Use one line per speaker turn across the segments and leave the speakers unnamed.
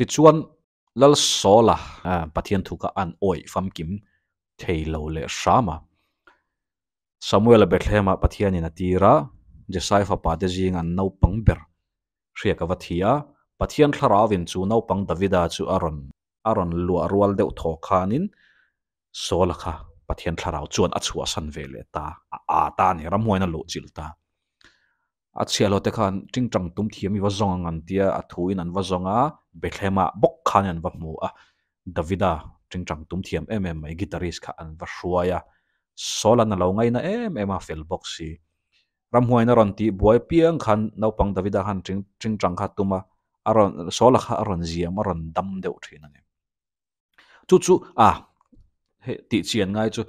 ti chuan lal sola pathian thuka an oi fam kim theilo le shama Samuel Bethlehema pathian in atira Jesai fa pa de jing an no pangber ria ka wathia pathian thlarawin chu no pang Davida chu aron lua rual deuh thaw khanin sola kha pathian thlarau chuan achua san vele ta ta ni ramhuaina lo chil ta achhialo te khan tingtang tum thiam i wazong an tia athuin an wazonga Bethlehema bok khan an wa mu a Davida tingtang tum thiam mai guitarist kha an wa hruaya sola na lo ngai na a fel box si ramhuaina ron ti buai piang khan naupang Davida khan tingtang kha tuma aron sola kha aron ziam aron dam deuh thin ani chu he ti chian ngai chu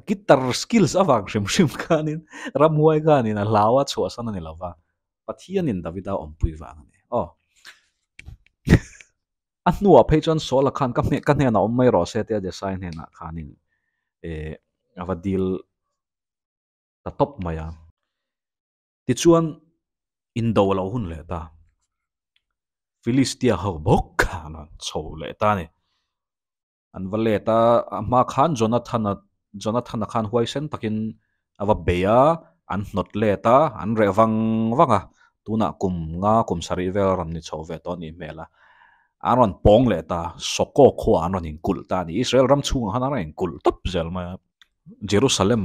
guitar skills awang rim khanin ramhuai khanin a lawa chua san ani lova pathian in Davida ompui wang ani anua pheichon sola khan ka ne na ommai ro se te je sign he na khanin avadil ta top maya ti chuan indo lo hun le ta Philistia ho bok khan chho le ta ni an vale ta ma khan Jonathan khan huai sen takin ava beya an hnot le ta an rewang wanga tuna kum sari vel ram ni chho ve to ni mela aron pong le ta soko kho anon in kul ta ni Israel ram chung han ara in kul top zel ma Jerusalem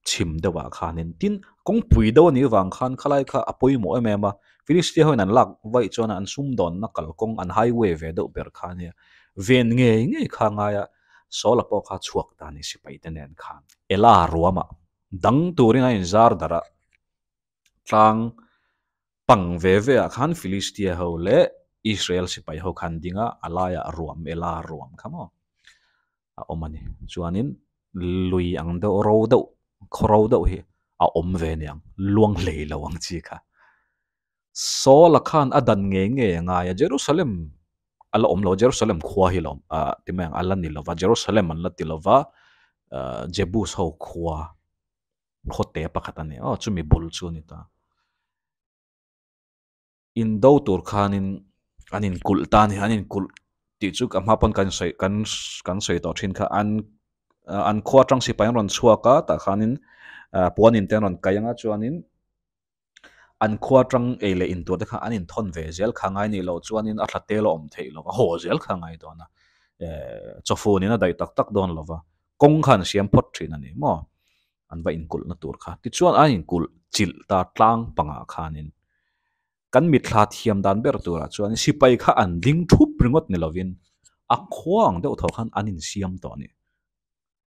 chim dewa khanin tin kong pui do ni wang khan khalai kha apoi mo emema Philistia hoin an lak vai chona an sum don na kal kong an highway ve do ber khania ven nge kha nga ya sola po kha chuak ta ni sipai tenen khan ela ruama dang turina in zar dara tlang pang ve a khan Philistia ho le Israel sipai ho khan dinga alaya ruam ela ruam khamo a omani chuanin lui ang do ro do khoro do hi a om ve niang luang lei lawang chi kha sola khan adan nge nga ya Jerusalem ala om lo Jerusalem khwa hi lom timang ala ni lova Jerusalem an la ti lova Jebus ho khwa khote pakhatani chumi bul chu ni ta in do tur khanin anin kul ta ni anin kul ti chu ka mapon kan sei to thin kha an khwa tang si pai ron chuaka ta khanin puanin ten ron kayanga chuanin an khwa tang ele in tur kha anin thon ve zel khangai ni lo chuanin a thate lo om thei lo ho zel khangai do na chofu ni na dai tak don lova kong khan siam phot thin ani mo an va in kul na tur kha ti chuan a in kul chil ta tlang panga khanin kan mi thla thiam dan ber tura chuan sipai kha an ding thup ringot ni lovin a khwang deuh tho khan anin siam to ni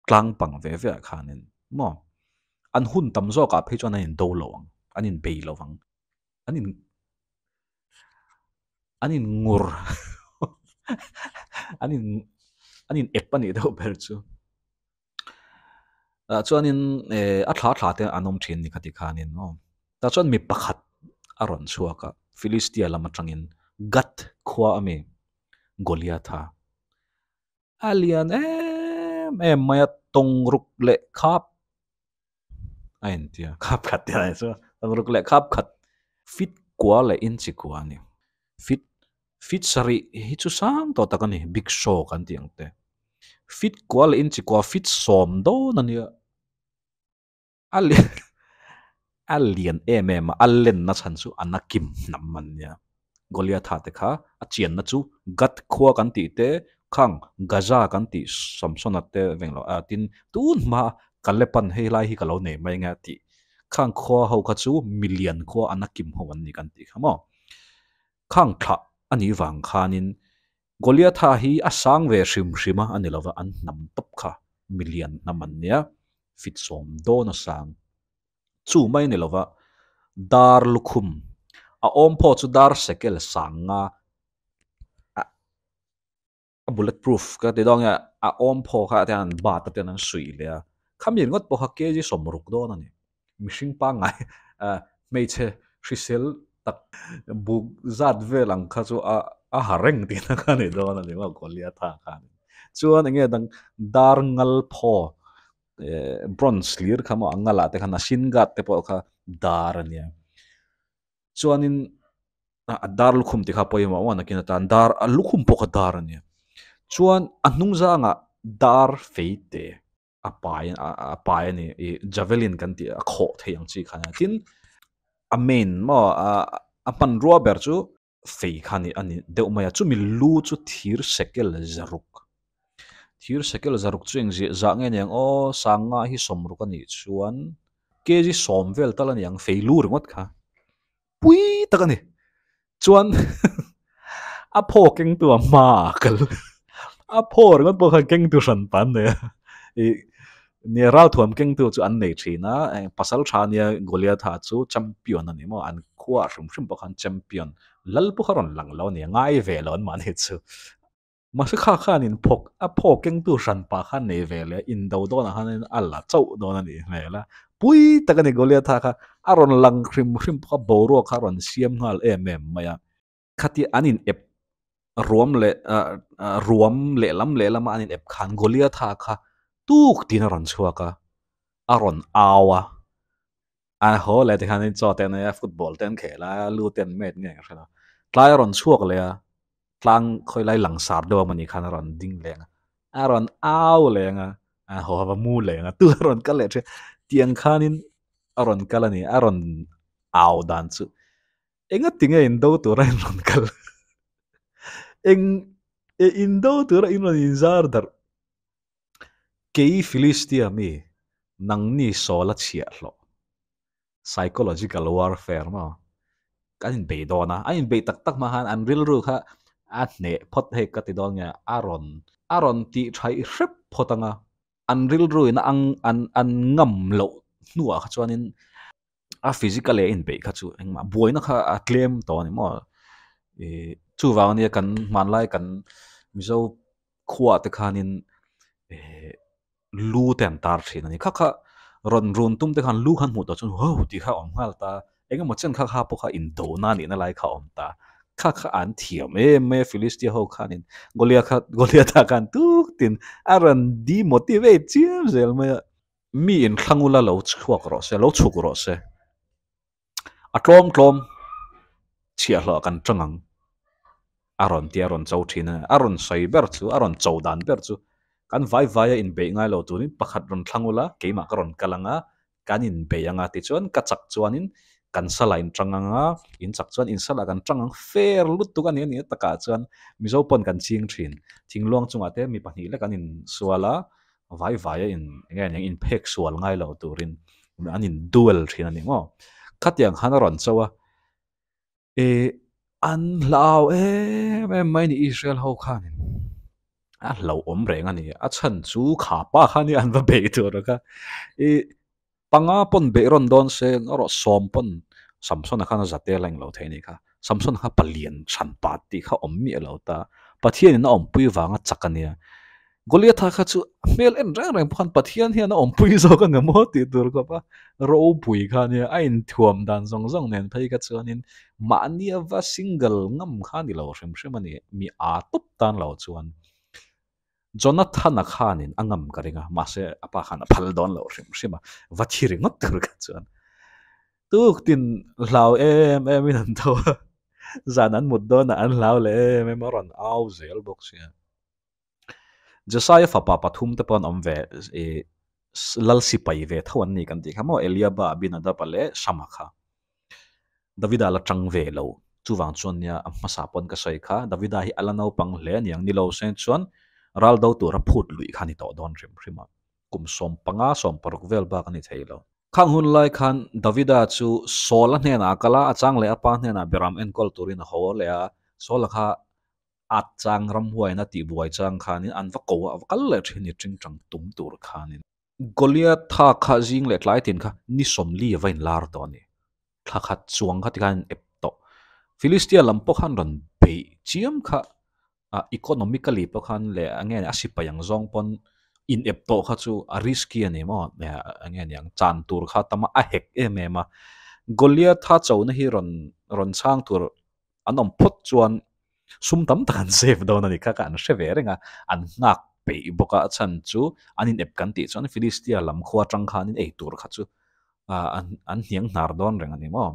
tlang pang ve khanin mo an hun tam zo ka phei chuan anin do lowang anin bei lowang anin ngur anin epani deuh ber chu chuanin a thla te anom thin ni khati khanin no ta chuan mi pakhat aron chuaka Philistia lama tangin gat khwa ame Goliatha alian maya tong ruk le khap ain tia khap khat tia so tong ruk le khap khat fit kwa le in chi kwa ni fit sari hi chu sang to takani big show kan tiang te fit kwa le in chi kwa fit som do na ni alien allen na chan chu anakim namman ya Goliatha te kha a chian na chu gat khwa kan ti te khang gaza kan ti samsona te venglo tin tun ma kalepan he lai hi kalo nei mai nga ti khang khwa ho kha chu million khwa anakim ho an ni kan ti khamo khang tha ani wang khanin Goliatha hi asang ve shima ani lova an nam top kha million naman nia fit som do na sang chu mai ni lova dar lukhum a om pho chu dar sekel sanga a bulletproof ka te dong ya a om pho kha tan ba ta ten an sui le khamin ngot po kha ke ji somruk do na ni mishing pa ngai mei che hrisel tak buk zat velang kha chu a hareng ti na kha ni do na ni ma Goliatha kha chuan nge dang dar ngal pho bronze clear khama angala te khana sin gat te po kha dar ania chuanin dar lukhum ti kha poima wana kinata dar lukhum poka dar ania chuan anung zanga dar feite apai ni javelin kan ti a kho theyang chi khana tin a main mo a pan ruwa ber chu fei khani ani deuh maya chu mi lu chu thir sekel zaruk chu eng zia za nge neng o sanga hi somruk ani chuan keji somvel talan yang fei lu ringot kha pui takani chuan a pho keng tu ma kal a pho ringot po kha keng tu san pan ne i ni rau thuam keng tu chu an nei thina pasal thania goliath ha chu champion ani mo an khuwa hrum po khan champion lal pu kharon lang lo ni ngai ve lon man he chu mà sẽ khác khá nín phok à phok kinh tu san pa khan nei về le in đầu đó là han alla chau đó là ni me la pui ta cái golia tha kha aron lang khrim khrim kha boro kha ron siam ngal em maya khati anin ep ruam le lam anin ep khan golia tha kha tuk tin ron chua ka aron awa a ho le te khan cho ten ya football ten khela lu ten met nge kha tlai ron chuak le tlang khoi lai lang sar do mani khan ron ding lenga aron aw lenga a ho ba mu lenga tu ron ka le che tiang khanin aron kalani aron aw dan chu enga tinga in do tu ran ron kal eng in do tu ra in ron in zar dar kei philistia mi nang ni sola chia lo psychological warfare ma kanin be do na ain be tak tak ma han an ril ru kha a ne phot he ka ti dol nya aron ti thai hrep photanga an ril ru in an ngam lo nuwa kha chuanin a physical in be kha chu engma boina kha a claim to ni mo e chu waw ni kan man lai kan mizo khuwa te khanin e lu ten tar thin ani kha kha ron run tum te khan lu khan mu to chun ho ti kha om ngal ta enga mo chen kha kha po kha in do na ni na lai kha om ta kha kha an thiam me philistia ho khanin golia tha kan tu tin aran di motivate chiam zel me mi in thangula lo chuak ro se lo chuk ro se atlom tlom chia hlo kan changang aron ti aron chau thina aron sai ber chu aron chau dan ber chu kan vai in be ngai lo tu ni pakhat ron thangula keima karon kalanga kanin be anga ti chuan ka chak chuanin kan salain tanganga in chak chuan in sala kan tangang fair lut tu kan ni taka chuan mizo pon kan ching thin thingluang chunga te mi pahnih le kanin suala vai in nge neng in phek sual ngai lo turin anin duel thin ani ngo khatiang hanaron chawa e an lao mai ni Israel ho khanin a lo om reng ani a chan chu kha pa khani an va be tu ra ka e panga pon be ron don se ro som pon samson khana zate lang lo theini kha samson kha palian chan pa ti kha om mi lo ta pathian na om pui wanga chakania goliath kha chu mel en rang rang phan pathian hian om pui zo ka ngamo ti tur ko pa ro pui kha ni ain thuam dan zong nen phai ka chuanin mania va single ngam kha ni lo shem ani mi a top tan lo chuan Jonathan khanin angam karinga mase apa khana phal don lo shima vathiri ngot tur ka chuan tuk tin lau em in an to zan an mut don an lau le em ron au zel box ya Josiah fa pa pathum te pon om ve e lal si pai ve thawan ni kan ti khamo Eliaba bin ada pale samakha Davida la tang ve lo chuwang chuan nia amma sa pon ka sai kha Davida hi alanau pang hle niang ni lo sen chuan ral do tu ra phut lui khani to don rima kum som panga som paruk vel ba kani thailo khang hun lai khan Davida chu sola hne na kala achang le apa hne na beram en kol turin ho le a sola kha at chang ram huai na ti buai chang khanin an va ko a kal le thini ting chang tum tur khanin Goliath tha kha jing le tlai tin kha ni som li vain lar to ni thla khat chuang kha ti kan ep to Philistia lampo khan ron pe chiam kha economically po khan le angen asipa yang zong pon in ep to kha chu a risky ani mo angen yang chan tur kha tama a hek ma Goliath tha chau na hi ron chang tur anom phot chuan sum tam tan save do na ni kha kan she ve renga an ngak pe boka chan chu anin ep kan ti chuan Philistia lam khwa tang khan in ei tur kha chu an hiang nar don reng ani mo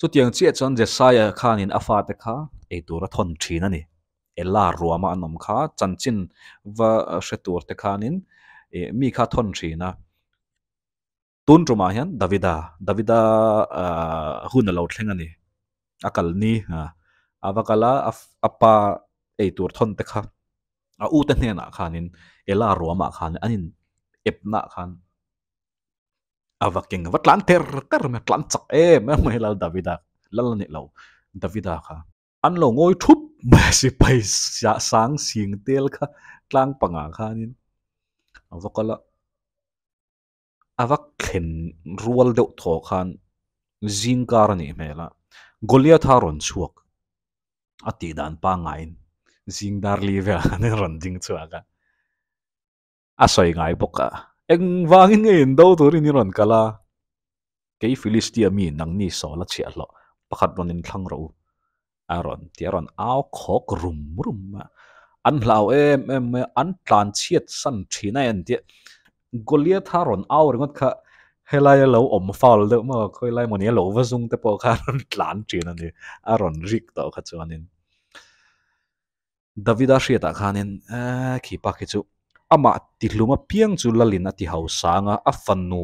chu tiang chi chon Jesiah khanin afa te kha e tura thon thina ni ela ruama anom kha chanchin wa shetur te khanin mi kha thon thina tun ruma hian Davida hun lo thlenga ni akal ni avakala apa e tur thon te kha a u te hne na khanin ela ruama khan anin epna khan avaking vatlan ter me tlan chak me la Davida lal ni lo Davida kha an lo ngoi thup ma si pai sang sing tel kha tlang panga khanin avakala avak khen rual deuh thaw khan zingkar ni hmela Goliath haron chuak ati dan pa ngain zingdar li ve an ron ding chuaka asoi ngai boka eng wangin ngein do turin ron kala kei Philistia mi nang ni so la chia lo pakhat ronin thlang ro aron tiaron aw khok rum an hlau an tlan chiat san thina en ti Goliath haron aw ringot kha helai lo om faul de ma khoi lai moni lo wa zung te po kha tlan thina ni aron rik to kha chuanin Davida hriata khanin khi pa khi chu ama ti hluma piang chu lalin ati hausanga a fanu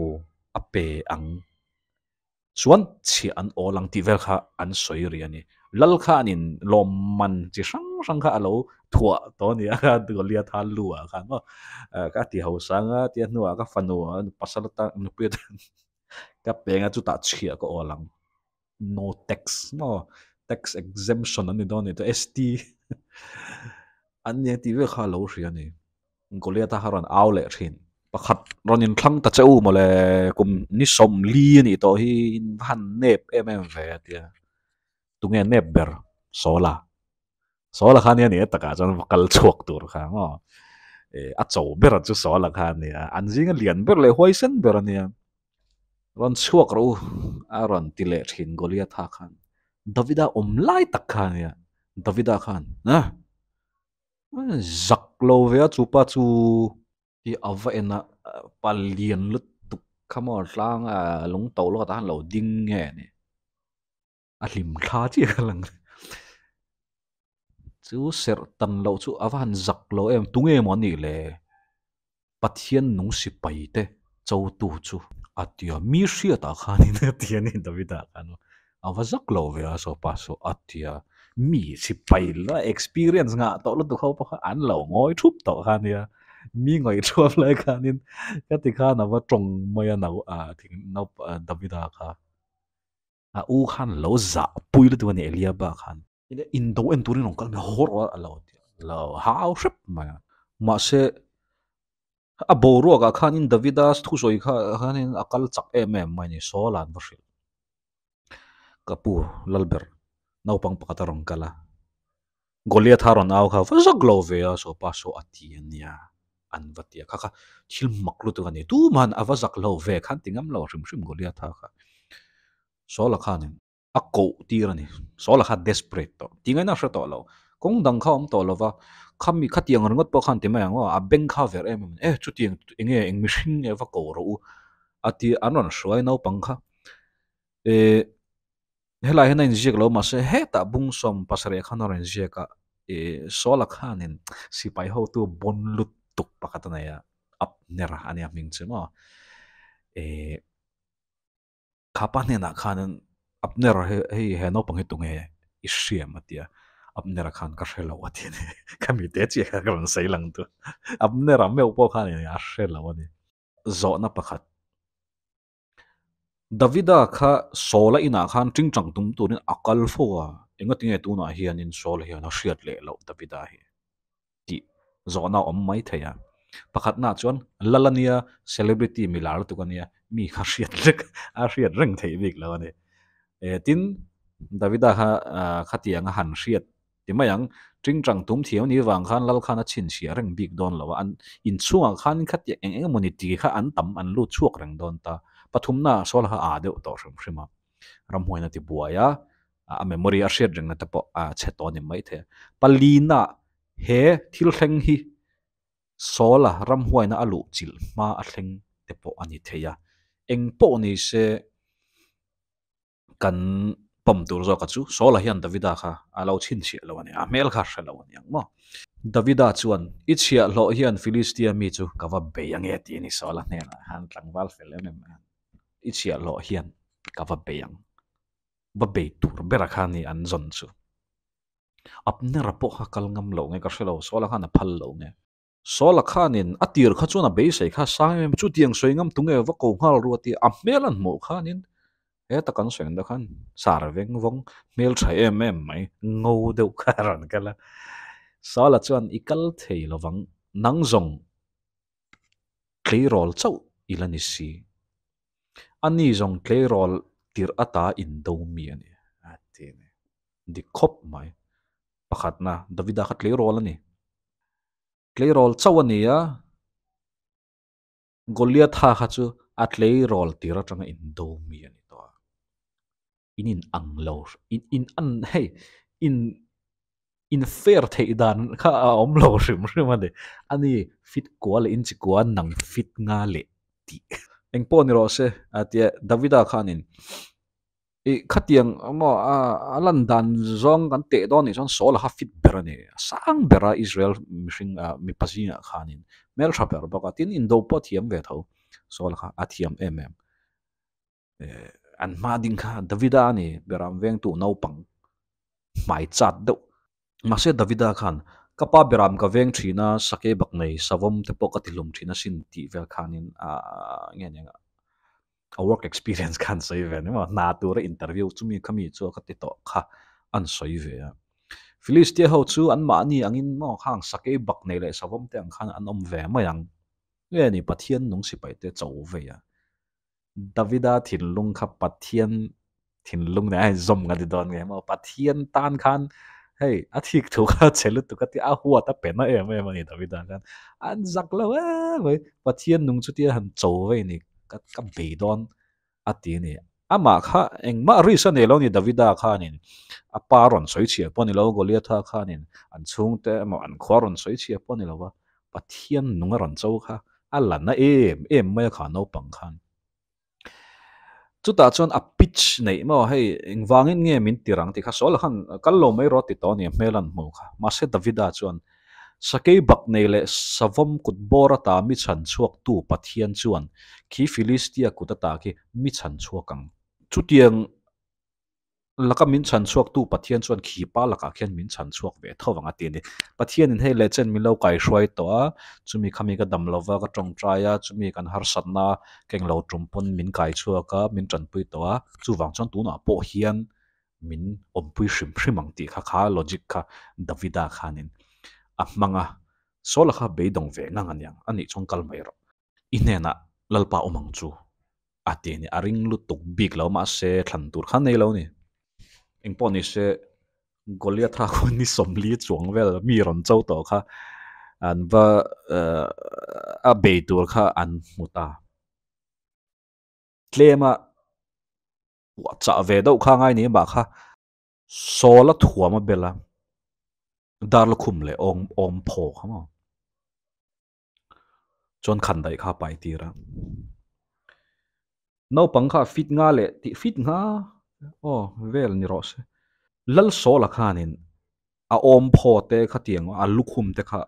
a pe ang chuan chi an olang ti vel kha an soi ri ani lal kha anin lom man chi sang kha alo thua to ni a golia tha lua kha no ka ti hausanga ti nuwa ka fanua pasalata nu pe ka penga chu ta chia ko olang no tax no tax exemption ani don ni to st an ne ti ve kha lo ri ani golia ta haron aule thin pakhat ronin thlang ta cheu mole kum ni som li ni to hi han nep ve tia tunge nep ber sola khan ni taka chan kal chuak tur kha ngo a chou ber chu sola khan ni an jinga lian ber le hoi sen ber ni ron chuak ro a ron tile thin golia tha khan Davida lai tak khan ya Davida khan na zak lo ve chu pa chu ti ava ena palian lut tuk khamo tlang a lung to lo ta lo ding nge ni a hlim thla chi lang chu ser tan lo chu avan zak lo tunge mo ni le pathian nung si pai te chau tu chu atia mi hria ta khani na tiani Davida kanu ava zak lo ve a so pa so atia mi si pai la experience nga to lo tu kho pa an lo ngoi thup to khania mi ngoi thup lai khanin ka ti kha na wa tong moya na thing no Davida kha a u khan lo za pui lu tu ni elia ba khan ine indo en turin ong kal me hor wa lo how ship ma se a boru ga khanin Davidas thu soi khanin akal chak mai ni solan wa shil kapu lalber naupang pakatarong kala Goliath haron aw kha fa glove ya so pa so ati ania an vatia kha thil maklu tu ani tu man avazak lo ve khan tingam lo rim Goliath kha so la khanin a ko tirani so la kha desperate to tingai na hra to lo kong dang kha om to lova khami khatiang rangot po khan ti ma ngo a beng kha ver chu tiang eng mi hring va ko ro ati anon shwai no pangkha e helai hena in jek lo ma se he ta bung som pasare khan oren jeka so la khanin sipai ho tu bon lut tuk pakatana ya ap nera ani aming chemo e khapa ne na khanan apner he no pang hitung he ishiam atia apner khan ka hrelo atia ne kami te chi kha kan sei lang tu apner me upo khan ni a hrelo ani zo na pakhat Davida kha sola ina khan tingchang tum tu nin akal fowa enga tinge tu na hian in sol hian a hriat le lo Davida hi ti zo na om mai thaya pakhat na chuan lalania celebrity milar tu kania mi kha hriat reng thei bik lo ani tin Davida khatianga han hriat timayang tingchang tum thiau ni wang khan lal khan a chin sia reng bik don lo an in chuang khan khatia eng moniti kha an tam an lu chuak reng don ta pathumna sol ha a de to hrima ram hoina ti buaya a memory a hriat reng na te po a cheton ni mai the palina he thil thleng hi sola ram hoina alu chil ma a thleng te po ani theya eng po ni se kan pom tur zo ka chu sola hian davida kha alo chin chi lo ani a mel kha hre lo ani ang mo davida chuan ichia lo hian philistia mi chu kawa be yang e ti ni sola ne han tlangwal fel em ichia lo hian kawa be yang ba be tur bera kha ni an zon chu apne rapo kha kalngam lo nge ka hre lo sola kha na phal lo nge sola khanin atir kha chuna be sei kha sang chu tiang soingam tunge wa ko ngal ruati a melan mo khanin e ta kan soing da khan sar veng vong mel thai mai ngo deuh kharan kala sola chuan ikal thei lovang nang zong clearol chau ilani si ani zong clearol tir ata in do mi ani atine di khop mai pakhat na davida khat clearol ani clearol chau ani ya Goliath ha kha chu atlei rol tira tanga in do mi ani to inin anglo in an hey in in fair thei dan kha a om lo rim rim ade ani fit kwal in chi kwan nang fit nga le ti eng po ni ro se atia davida khanin e khatiang amo a alan dan zong kan te don ni son sol ha fit berani sang bera Israel mishing mi pasina khanin mel thaper baka tin in do pot hiam ve tho sol kha athiam an ma ding kha davida ni beram veng tu no pang mai chat do ma se davida khan kapa beram ka veng thina sake bak nei savom te pokatilum thina sin ti vel khanin a nge nge a work experience khan sai ve ni ma na tu ra interview chumi khami chu ka ti to kha an sai ve ya Philistia ho chu an ma ni angin mo khang sake bak nei le savom te ang khan an om ve ma yang nge ni pathian nung si pai te chau ve ya Davida thinlung kha pathian thinlung ne ai zom nga di don nge ma pathian tan khan hey athik thu kha chelu tu ka ti a huwa ta pena em ni Davida kan an zak lo we pathian nung chu ti han chau ve ni ka be don ati ni ama kha engma reason ne lo ni Davida kha ni apa ron soi chia poni lo Goliath kha ni an chung te ma an khwaron soi chia poni lo wa pathian nung ron chau kha alan na em mai kha no pang khan chu ta chuan a pitch nei mo hei engwangin nge min tirang ti kha sol khan kal lo mai ro ti to ni hmelan mo kha ma se davida chuan sakei bak nei le savom kut bora ta mi chan chuak tu pathian chuan khi philistia kutata ki mi chan chuakang chutiang laka min chan chuak tu pathian chuan khi pa laka khian min chan chuak ve thawanga ti ni pathian in hei legend min lo kai hruai to a chumi khami ka dam lova ka tong traya chumi kan har satna keng lo trumpon min kai chuaka min tran pui to a chuwang chon tu na po hian min om pui hrim hrimang ti kha kha logic kha davida khanin a manga sola kha beidong ve ngang anyang ani chong kal mai ro inena lalpa omang chu ati ni aring lu tuk big lo ma se thlan tur khan nei lo ni engpon ni se Goliath ha ko ni somli chuang vel mi ron chau to kha an va a be tur kha an muta tlema wa cha ve do kha ngai ni ba kha sola thuama bela dar lo khum le om pho khama chon khan dai kha pai tira no pang kha fit nga le ti fit nga vel ni ro se lal sola khanin a om pho te khatiang a lukhum te kha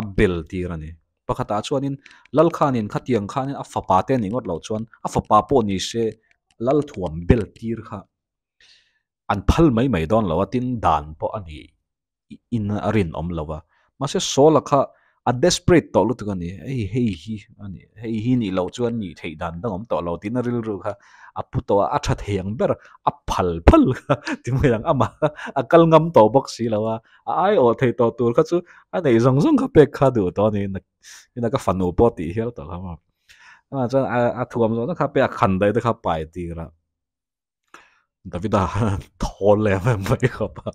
a bel tirani pakhata chuanin lal khanin khatiang khanin a fapa te ni ngot lo chuan a fapa po ni se lal thuam bel tir kha an phal mai don lo tin dan po ani in arin om lova ma se sola kha a desperate to lu tu ni hey hi ani hey hi ni lo chuan ni thei dan dang om to lo tin ril ru kha a puto a tha theyang ber a phal phal kha ti mo yang ama a kal ngam to bok si lawa ai o thei to tur kha chu a nei zong zong kha pek kha du to ni na ka fanu po ti hel to kha ma chuan a thuam zo na kha pe a khan dai de kha pai ti ra Davida thol le mai kha pa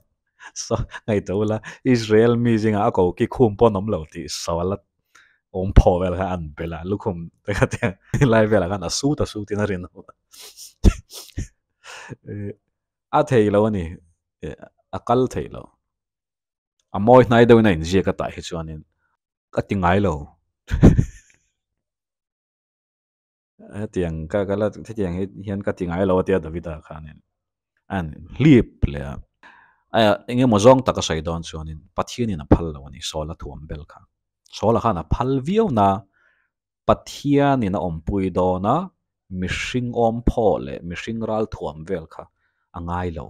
so ngai to la Israel mi jinga a ko ki khum po nom lo ti sawalat om pho vel kha an bela lukhum te kha te lai vela kan asu ti na rin a thei lo ni a kal thei lo a moi nai do na in je ka ta hi chuanin ka tingai lo tiang ka la tiang hian ka tingai lo tia Davida khanin an liep le aya enge mozong taka sai don chuanin pathian in a phal lawani sola thuam bel kha sola kha na phal viau na pathian in a ompui do na mishing om pho le mishing ral thuam vel kha angai lo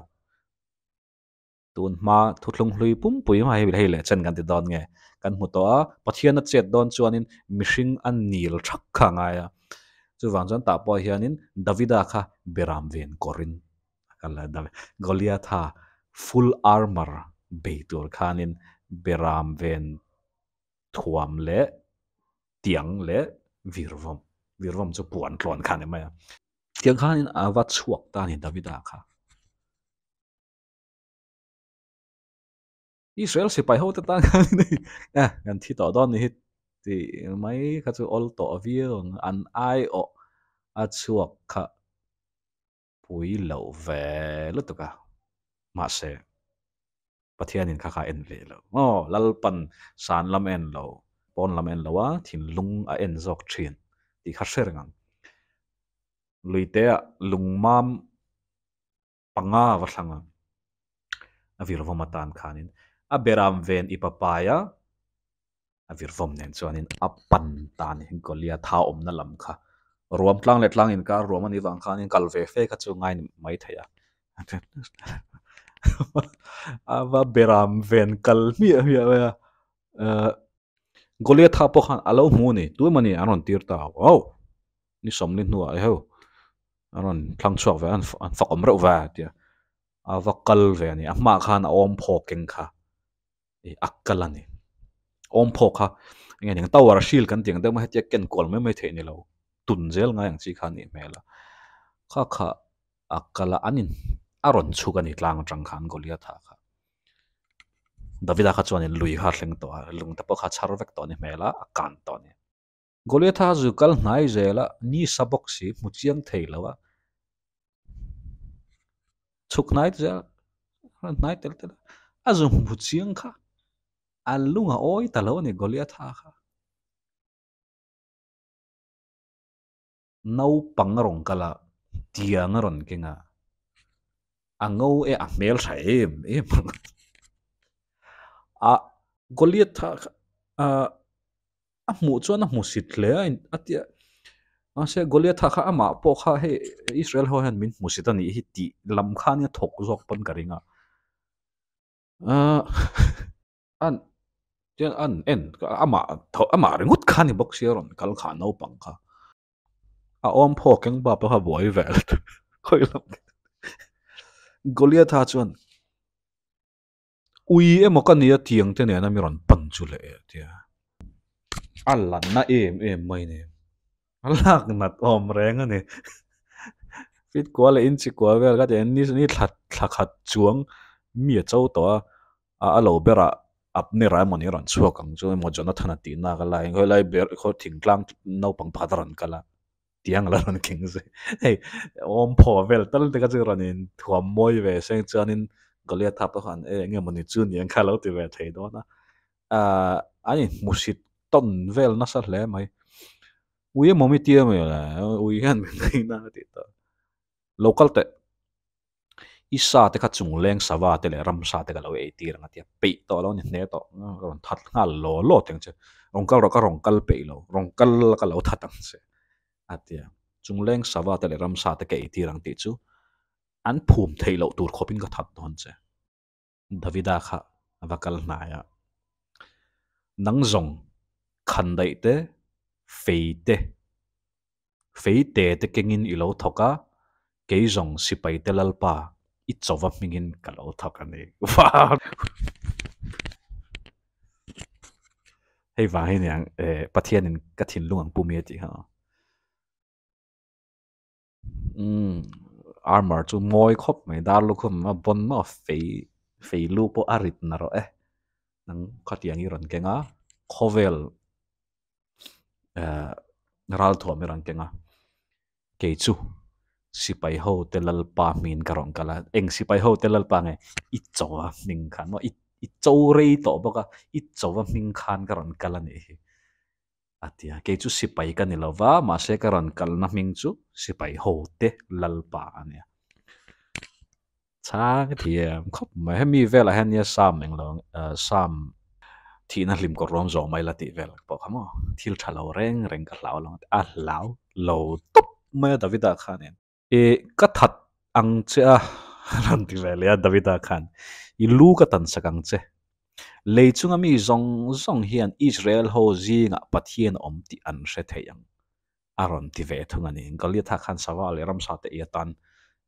tun ma thutlung hlui pum pui ma hei le chen kan ti don nge kan mu to a pathian a chet don chuanin mishing an nil thak kha nga ya chu wang chan ta po hianin davida kha beram ven korin kala da goliath ha full armor beitur khanin beram ven thuam le tiang le virvom virvom chu puan tlon khan ma ya tiang khanin awa chuak ta ni davida kha Israel si pai ho ta ta ni gan thi to don ni ti mai kha chu ol to viang an ai o a chuak kha pui lo ve lu to ka ma se pathianin kha kha en ve lo lalpan san lam en lo pon lam en lo wa thin lung a en zok thin ti kha ser ngang luite lungmam panga wa thlanga a virvom atan khanin a beram ven ipapaya a virvom nen chuanin a pan tan hin kolia tha om na lam kha ruam tlang le tlang in ka ruam ani wang khanin kal ve fe kha chu ngai mai thaya ava beram ven kal mi mi golia tha po khan alo mu ni tu mani anon tir ta ni som ni nuwa ho anon thlang chuak ve an fak om reuh va tia ava kal ve ani amma khan om phokeng kha e akkalani om phokha nge ning tawar shil kan ting de ma hetia ken kol me me the ni lo tun zel nga yang chi kha ni mela kha kha akala anin aron chukani tlang tang khan golia tha kha davida kha chuan lui kha thleng to lung ta po kha char vek to ni mela akan to ni golia tha zu kal hnai zela ni sabok si mu chiang theilawa chuk nai ja nai tel tel azu mu chiang kha alunga oi talo ni golia tha kha nau pangrong kala tiang ron kenga ango e a mel tha em a goliath tha a a mu chuan a mu sit hle atia a se goliath tha kha ama po kha he israel ho han min mu sit ani hi ti lam khan ya thok zok pon karinga a an tian an en ama ringut khan ni box ron kal kha no pang kha a om pho keng ba pa boy vel khoi lam goliath tha chuan ui emokan ya tiang te ne na mi ron pan chu le tia allan na em mai ne alak nat om reng ani fit kwa le in chi kwa vel ga den ni thlat khat chuang mi chau to a alo bera ap ni ra moni ran chuak ang chu mo jona thana ti na ga lai ngoi lai ber kho thing tlang no pang phadaran kala tiang la ran king se hey om pho vel tal te ka chu ran in thuam moi ve seng chanin golia thap khan e nge moni chu ni ang khalo ti ve thei do na a ani musit ton vel na sa hle mai ui momi tia me la ui han me nei na ti ta local te isa te kha chung leng sawa te le ram sa te ka lo e ti rang atia pe to lo ni ne to ron that ngal lo teng che rong kal pe lo rong kal ka lo that ang se atia chung leng sawa te le ram sa te ke ti rang ti chu an phum thei lo tur khopin ka that don che davida kha avakal na ya nang zong khan dai te fei te fei te te kengin ilo thoka ke zong sipai te lalpa i chowa mingin kalo thakani wa hei wa hin yang pathianin kathin lungang pumi ti ha armor chu moi khop mai dar lu khum ma bon ma fei fei lu po arit na ro nang khatiang i ron kenga khovel ral tho mi ran kenga ke chu sipai ho telal pa min karong kala eng sipai ho telal pa nge i chowa ming khan mo i chow rei to boka i chowa ming khan karon kala ni hi atia ke chu sipai ka ni lova ma se karon kal na ming chu sipai ho te lal pa ania chang thiam khop mai hemi vela han ya sam eng lo sam thi na lim ko rom zo mai la ti vel po khamo thil thalo reng reng ka lau long a lau lo top mai davida khan en e ka that ang che a ran ti vel ya davida khan i lu ka tan sakang che leichunga mi zong zong hian Israel ho zinga pathian om ti an hre theyang aron ti ve thunga ni galia khan sawal ram sa te tan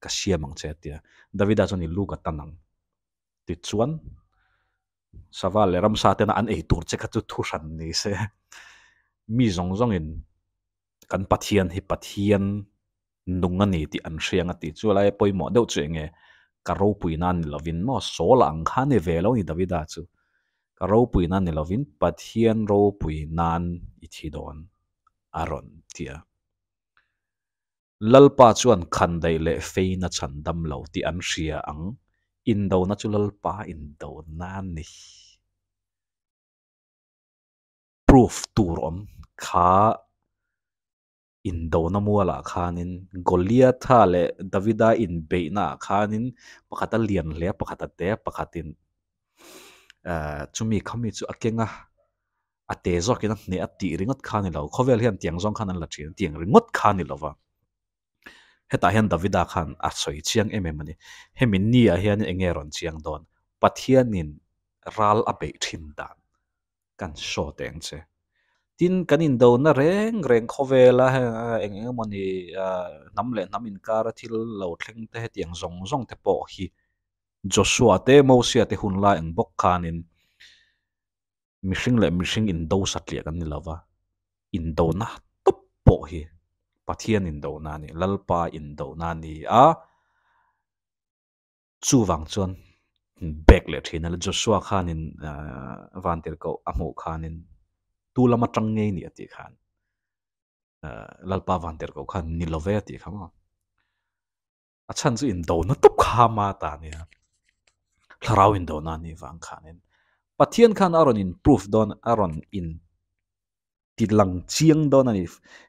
ka siamang che tia davida choni lu ka tanang ti chuan sawal ram sa te na an ei tur che ka chu thu ran ni se mi zong zong in kan pathian hi pathian nunga ni ti an hrianga ti chu lai poimo deuh che nge ka ro puina ni lovin mo sola ang khan e velo ni davida chu ka ro puina ni lovin pathian ro puinan i thi don aron tia lalpa chuan khan dai le feina chandam lo ti an hria ang in do na chu lalpa in do na ni proof tur om kha in do na muala khanin Goliatha le Davida in beina khanin pakhata lian le pakhata te pakhatin chumi khami chu akenga ate zo kina ne ati ringot khani lo khovel hian tiang zong khan an la thin tiang ringot khani lova heta hian Davida khan a soi chiang mani hemin ni a hian engeron chiang don pathianin ral a be thin dan kan sho teng che tin kanin do na reng reng khovela eng eng mani nam le nam in kara thil lo thleng te tiang zong zong te po hi Joshua te Moses te hun la eng bok khanin mihring le mihring in do satlia kan ni lova in do na top po hi pathian in do na ni lalpa in do na ni a chu wang chuan back le thina le Joshua khanin vantir ko amu khanin tu lama tang ngei ni ati khan lalpa vantir ko khan ni love ati khama achan chu in do na top khama ta ni thlarau in do na ni wang khanin pathian khan aron in proof don aron in tilang chiang don ani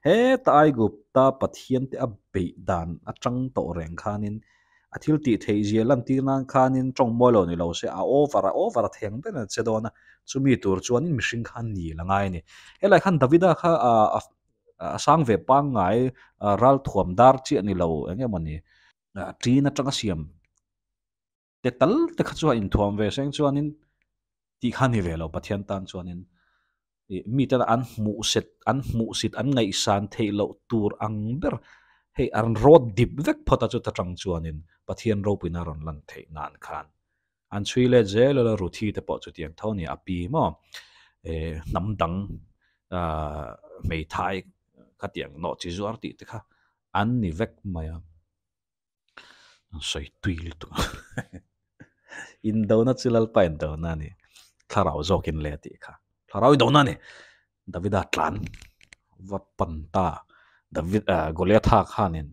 he ta ai gup ta pathian te a be dan atang to reng khanin athil ti thei zealam ti nan khanin tong molo ni lo se a over theng pe na che dona chumi tur chuanin mihring khan ni langai ni helai khan davida kha a sang ve pang ngai ral thuam dar chi ani lo enge mani trina tanga siam te tal te kha chuan in thuam ve seng chuanin ti khan ni ve lo pathian tan chuanin mi tan an mu sit an ngai san thei lo tur ang ber hei an rod dip vek phota chu ta tang chuanin pathian ro pina ron lan thei nan khan an chui le je lo ru thi te po chu tiang thoni api mo nam dang mei thai kha tiang no chi zuar ti te kha an ni vek maya soi tuil tu in do na chilal pa in do na ni tharau zokin le ti kha tharau do na ni Davida tlan va panta David Goliatha khanin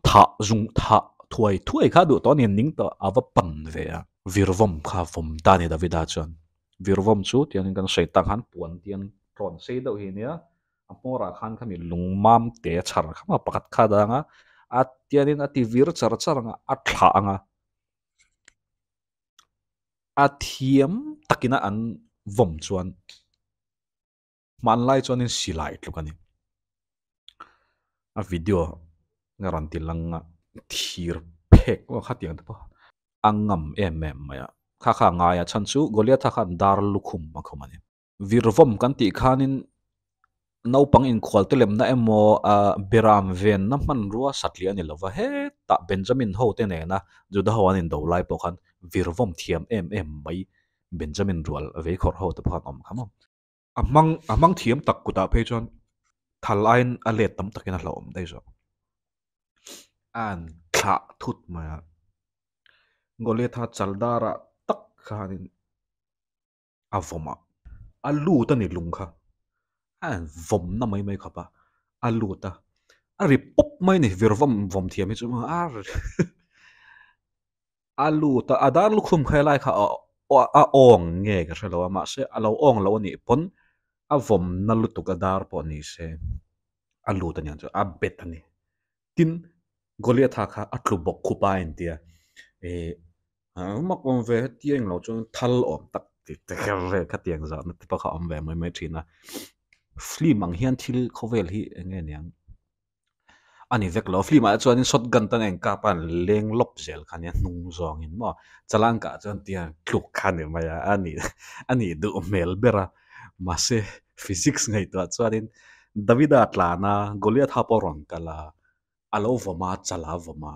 tha zung tha thuai kha du to nin ning to ava pan ve a virvom kha vom ta ni Davida chuan virvom chu tian kan sei tang han puan tian ron sei do hi nia apora khan khami lungmam te chhar khama pakat kha danga at tianin ati vir char charanga a thla anga a thiam takina an vom chuan man lai chuanin silai tlukani a video ngaran tilanga thir phek wa khatiang pa angam em maya kha nga ya chanchu Goliatha khan dar lukhum ma khomani virvom kan ti khanin no pang in khwal telem na emo beram ven na man ruwa satli ani lova he ta Benjamin ho te ne na juda hawan in do lai po khan virvom thiam em mai Benjamin rual ve khor ho te phan om kham amang thiam tak kuta phe chon thalain alet tam takin a hlom dai zo an tha thut ma Goliatha chaldara tak khanin avoma alu ta ni lungkha an vom na mai khapa alu ta ari pop mai ni virvom vom thiam hi chu ar alu ta adar lukhum khailai kha a ong nge ka hrelo ma se alo ong lo ni pon a vom na lutuk adar po ni se alu ta nyan chu a bet ani tin Goliath kha atlu bok khupa en tia e mak om ve tieng lo chon thal om tak ti te ve kha tiang za na pa kha om ve mai thina fli mang hian thil khovel hi nge niang ani vek lo fli ma chuan in shotgun tan eng ka pan leng lop zel khan ya hnung zong in mo chalang ka chuan tia thluk khan e maya ani du mel bera ma se physics ngai to chuan in davida tlana goliath ha poron kala alo voma chala voma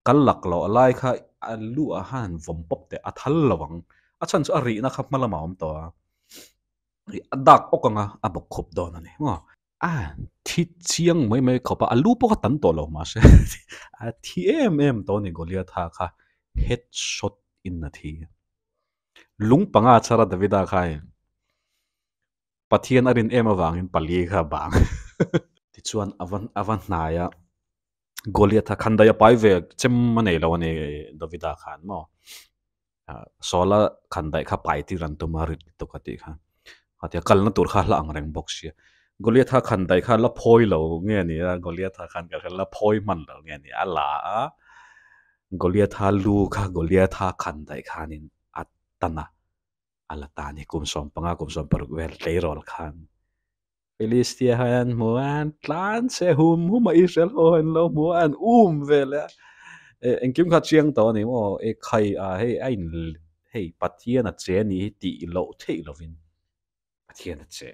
kal lak lo lai kha alu a han vom pop te athal lawang a chan chu ari na khap malama om to dak okanga abok khop don ani mo thi chiang mai khopa alu po ka tan to lo ma se thi em to ni golia tha kha headshot in na thi lung panga chara davida khai pathian arin em awang in pali kha bang ti chuan avan hnaya golia tha khandaya pai ve chem mane lo ne davida khan mo sola khandai kha pai ti ran to marit to ka ti kha hatia kalna tur kha la ang reng box sia Goliath ha khan dai kha la phoi lo nge ni a Goliath ha khan ka la phoi man lo nge ni ala a Goliath ha lu kha Goliath ha khan dai khan in atana ala ta ni kum som panga kum som par wel teirol khan Philistia han muan tlan se hum a Israel ho en lo muan vela en kim kha chiang to ni mo e khai a hey ain hey pathian a che ni ti lo thei lovin pathian a che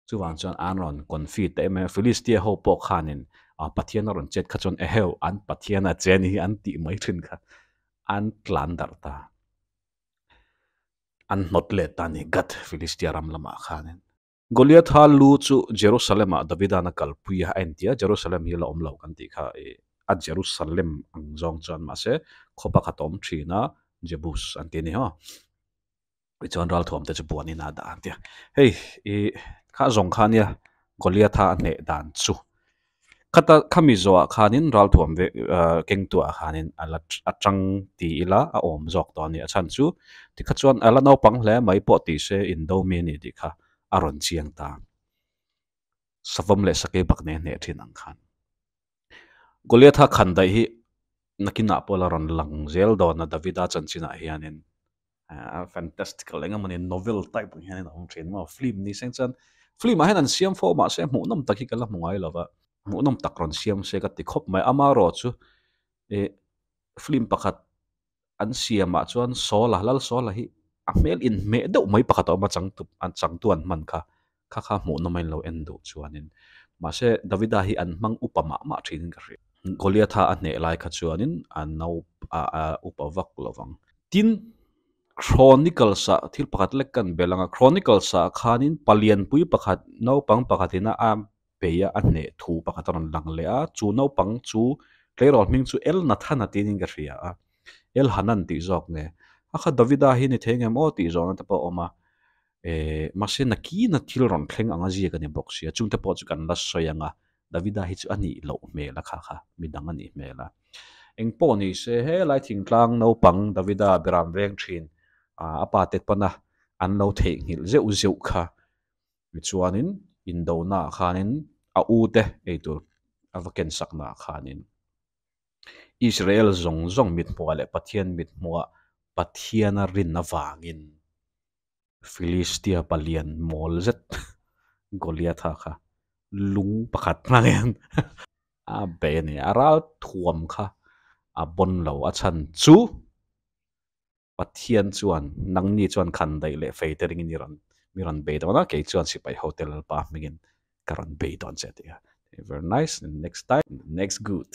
chuwang chuan an ron confit te me Philistia ho po khanin a pathian ron chet kha chon eheu an pathian a chen hi an ti mai thin kha an tlan dar ta an not le ta ni gat Philistia ram lama khanin Goliath ha lu chu Jerusalem a Davida na kalpui ha entia Jerusalem hi la om lo kan ti kha a Jerusalem ang zong chan ma se khopa khatom thina Jebus an ti ni ha chuan ral thom te chu buani na da antia hei kha zong khania Goliath ha ne dan chu kata khami zo khanin ral thom ve keng tu khanin ala atang ti ila a om jok to ni achan chu ti kha chuan ala no pang hle mai po ti se in do mi ni ti kha aron chiang ta savam le sake bak ne ne thin ang khan Goliath ha khan dai hi nakina pola ron lang zel do na Davida chanchina hianin fantastical lenga mani novel type hianin ang train ma film ni seng chan film a hian siam fo ma se mu nam takhi kala mungai lova mu nam takron siam se ka ti khop mai ama ro chu e film pakhat an siam a chuan sola lal sola hi a mel in me do mai pakhat ma chang tu an chang tu an man kha mu na mai lo en do chuanin ma se Davida hi an mang upama ma thin ka ri Goliath a ne lai kha chuanin an nau a upawak lovang tin Chronicles sa thil pakhat lekkan belanga Chronicles sa khanin palian pui pakhat no pang pakhatina am peya anne thu pakhaton lang le a chu no pang chu tlerol ming chu el na thana tinin ka ria a el hanan ti jok nge akha Davida hi ni thenge mo ti zong ta pa oma mase na ki na thil ron thleng anga ji ka ni box ya chung te po chu kan la soyanga Davida hi chu ani lo me la kha midang ani me la eng po ni se he lai thing tlang no pang Davida beram veng thin apa tet pana an lo the ngil zeu kha mi chuanin in do na khanin a u te ei tur avaken sakna khanin Israel zong mit hmuwa le pathian mit hmuwa pathiana rin na wangin Philistia palian mol zet Goliath kha lung pakhat ngangen a be ni aral thuam kha a bon lo a chan chu pathian chuan nang ni chuan khan dai le feitering ni ron mi ron be do na ke chuan si pai hotel pa mingin karon be don che ti very nice. Next time next good